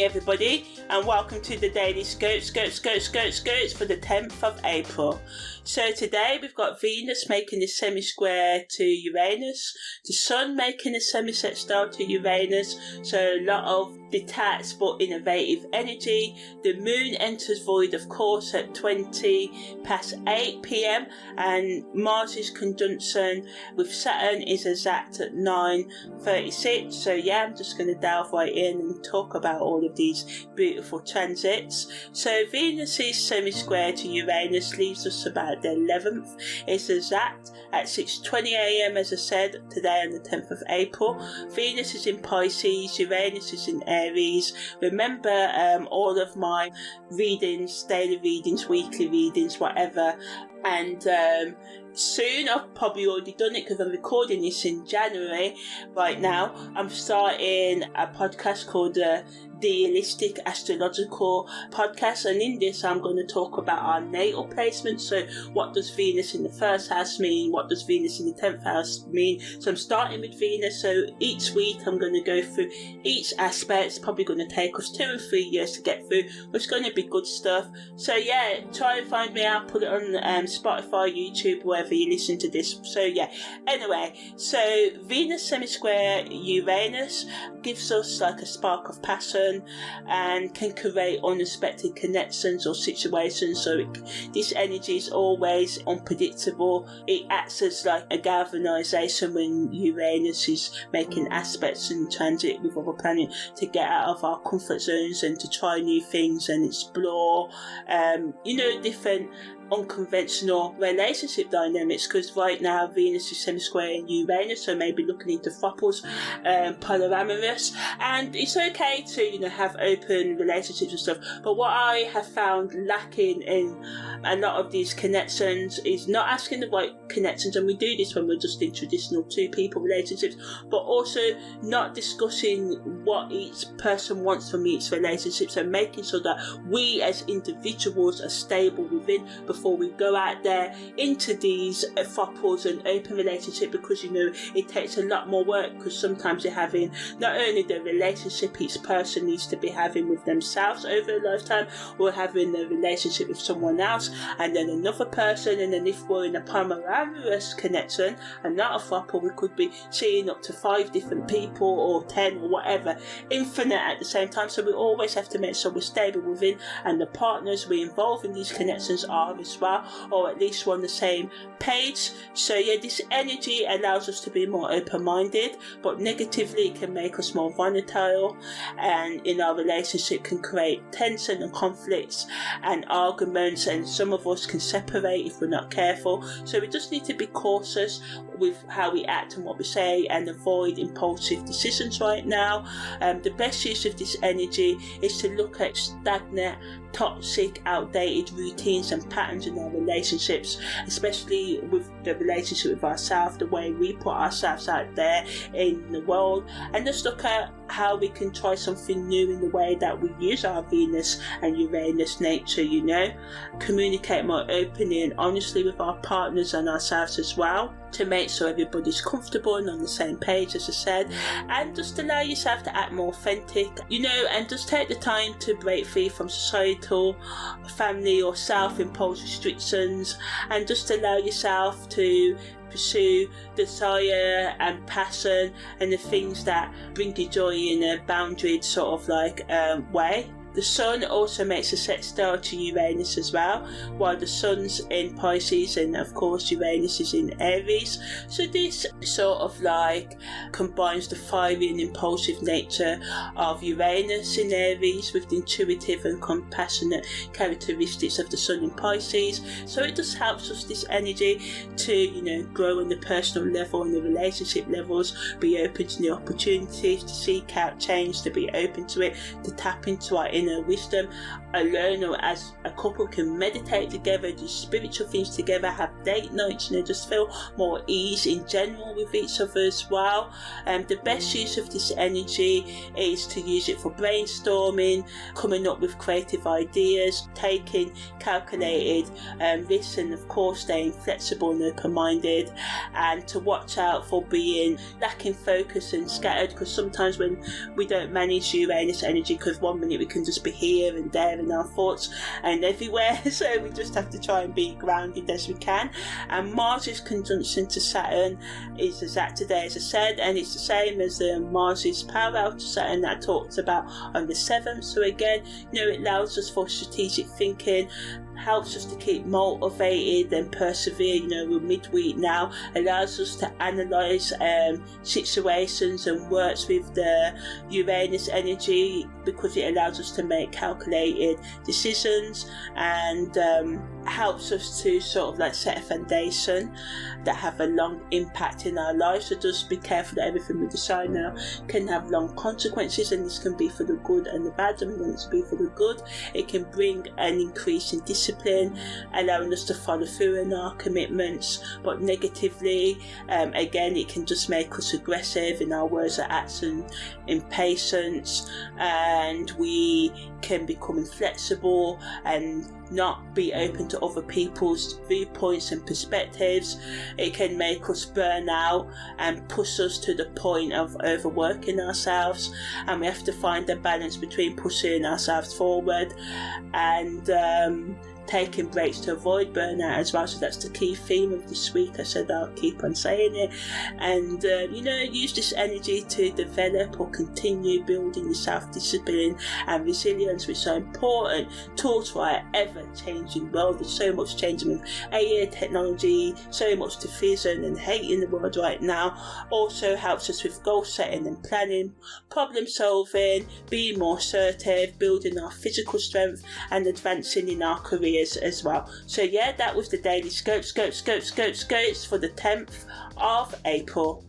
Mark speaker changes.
Speaker 1: everybody, and welcome to the Daily Scopes for the 10th of April. So today we've got Venus making a semi-square to Uranus, the Sun making a semi-sextile to Uranus, so a lot of detached but innovative energy. The Moon enters void, of course, at 20 past 8 p.m, and Mars's conjunction with Saturn is exact at 9:36. So yeah, I'm just going to delve right in and talk about all of these beautiful transits. So Venus's semi-square to Uranus leaves us about the 11th. It's exact at 6:20 a.m, as I said, today on the 10th of April. Venus is in Pisces, Uranus is in Aries. Remember, all of my readings, daily readings, weekly readings, whatever, and soon, I've probably already done it because I'm recording this in January right now. I'm starting a podcast called the Wholistic Astrological Podcast, and in this I'm going to talk about our natal placement. So what does Venus in the first house mean? What does Venus in the 10th house mean? So I'm starting with Venus, so each week I'm going to go through each aspect. It's probably going to take us 2 or 3 years to get through, but it's going to be good stuff. So yeah, try and find me out, put it on Spotify, YouTube, wherever you listen to this. So yeah, anyway, so Venus semi-square Uranus gives us like a spark of passion and can create unexpected connections or situations. So this energy is always unpredictable. It acts as like a galvanization when Uranus is making aspects and transit with other planets to get out of our comfort zones and to try new things and explore different unconventional relationship dynamics, because right now Venus is semi-square in Uranus, so maybe looking into throuples, polyamorous, and it's okay to have open relationships and stuff. But what I have found lacking in a lot of these connections is not asking the right connections, and we do this when we're just in traditional two people relationships, but also not discussing what each person wants from each relationship, so making sure that we as individuals are stable within before we go out there into these throuples and open relationship, because it takes a lot more work, because sometimes you're having not only the relationship each person needs to be having with themselves over a lifetime, or having a relationship with someone else and then another person, and then if we're in a polyamorous connection and not a throuple, we could be seeing up to 5 different people or 10 or whatever, infinite at the same time. So we always have to make sure we're stable within, and the partners we involve in these connections are as well, or at least we're on the same page. So yeah, this energy allows us to be more open-minded, but negatively it can make us more volatile, and in our relationship can create tension and conflicts and arguments, and some of us can separate if we're not careful. So we just need to be cautious with how we act and what we say, and avoid impulsive decisions right now. The best use of this energy is to look at stagnant, toxic, outdated routines and patterns in our relationships, especially with the relationship with ourselves, the way we put ourselves out there in the world, and just look at how we can try something new in the way that we use our Venus and Uranus nature, communicate more openly and honestly with our partners and ourselves as well, to make sure everybody's comfortable and on the same page, as I said, and just allow yourself to act more authentic, and just take the time to break free from societal, family or self-imposed restrictions, and just allow yourself to pursue desire and passion and the things that bring you joy in a boundaried sort of way. The Sun also makes a sextile to Uranus as well, while the Sun's in Pisces and of course Uranus is in Aries. So this sort of combines the fiery and impulsive nature of Uranus in Aries with the intuitive and compassionate characteristics of the Sun in Pisces. So it just helps us, this energy, to grow on the personal level and the relationship levels, be open to new opportunities, to seek out change, to be open to it, to tap into our inner wisdom. alone or as a couple can meditate together, do spiritual things together, have date nights, just feel more ease in general with each other as well. The best use of this energy is to use it for brainstorming, coming up with creative ideas, taking calculated risks, and of course staying flexible and open-minded, and to watch out for being lacking focus and scattered, because sometimes when we don't manage Uranus energy, because one minute we can just be here and there in our thoughts and everywhere, so we just have to try and be grounded as we can. And Mars's conjunction to Saturn is exact today, as I said, and it's the same as Mars's parallel to Saturn that I talked about on the 7th. So again, it allows us for strategic thinking, helps us to keep motivated and persevere. We're midweek now, allows us to analyse situations and works with the Uranus energy, because it allows us to make calculated decisions, and helps us to sort of like set a foundation that have a long impact in our lives. So just be careful that everything we decide now can have long consequences, and this can be for the good and the bad. And we want it to be for the good. It can bring an increase in discipline, allowing us to follow through on our commitments, but negatively, again, it can just make us aggressive in our words and acts and impatience, and we can become inflexible and not be open to other people's viewpoints and perspectives. It can make us burn out and push us to the point of overworking ourselves, and we have to find a balance between pushing ourselves forward and taking breaks to avoid burnout as well. So that's the key theme of this week. I said I'll keep on saying it, and use this energy to develop or continue building your self-discipline and resilience, which are important tools for our ever-changing world. There's so much changing with AI, technology, so much division and hate in the world right now. Also helps us with goal setting and planning, problem solving, being more assertive, building our physical strength, and advancing in our careers as well. So yeah, that was the daily scopes for the 10th of April.